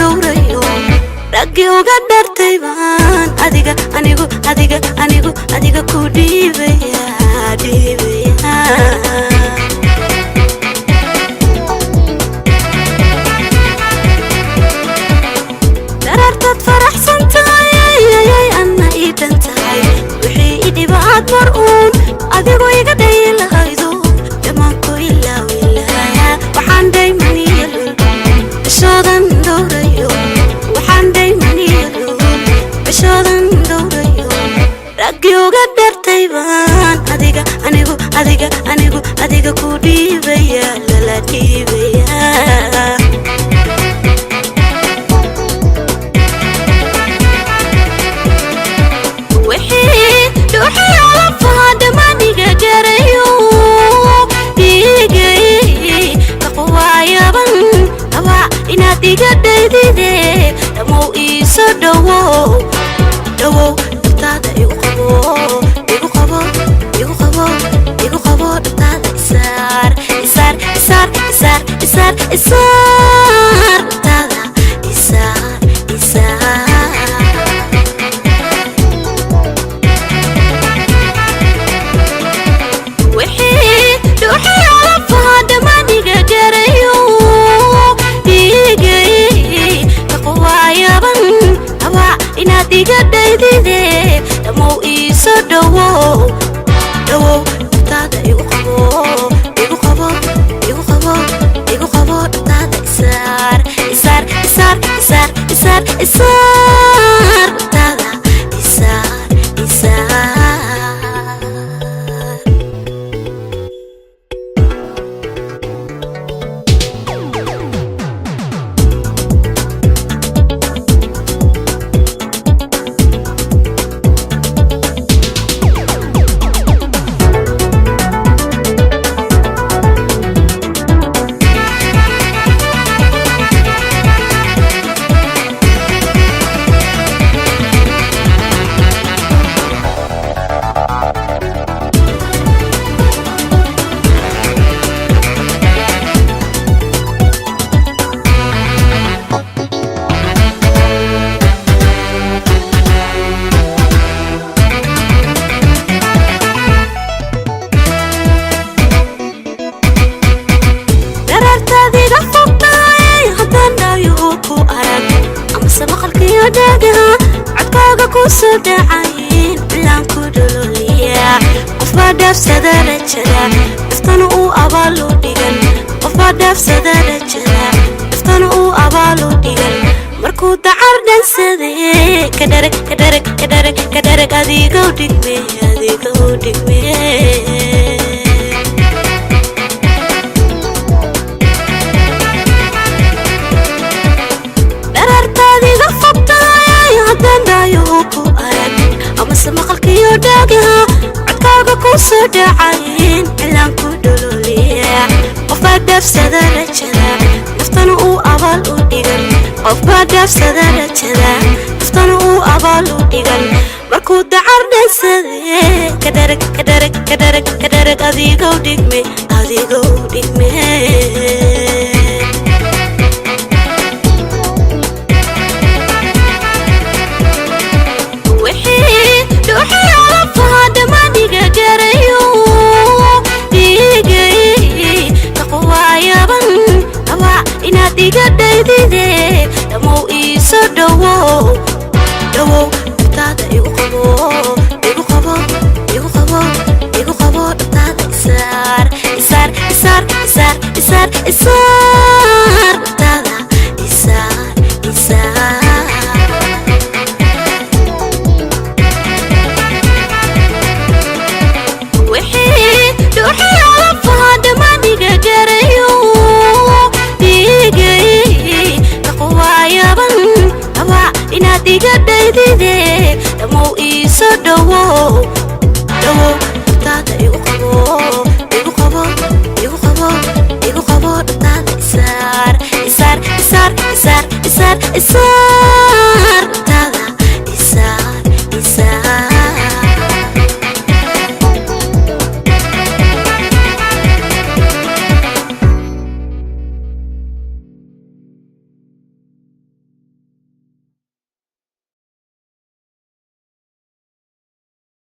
dowrayo raggi uga dhartay baan adiga ku dhiibaya darartad faraxsantahay anna idantahay wixii idhibaad mar'uun adigu iga dhayilahaydo dhammaanku ilaawilaha waxaan daymaniyalo bishoodan dowrayo waxaan daymaniyalo bishoodan dowrayo raggi uga dhartay baan adiga ku dhiibaya lala dhiibaya diga daydide damo iso dawo tada igu qabo tada isar tada isar diga daydide damo iso dawo tada igu qabo tada isar tada isar cusub عين بلان كودوليا قفا داف سدارة جدا افتنو أبالو ديغن قفا داف سدارة جدا افتنو أبالو ديغن مركو تعردن سدي كدرك أديقو ديقمي مقلكيو داقها عدكاغا كوسود عين بلان كودوليا قفا داف سدارة جدا افتنو أبالو ديغن قفا داف سدارة جدا افتنو أبالو ديغن مركو تعردن سدي كدرك أديقو ديقمي diga daydide damo iso dawo tada igu qabo tada isar tada isar diga daydide damo iso dawo tada igu qabo tada isar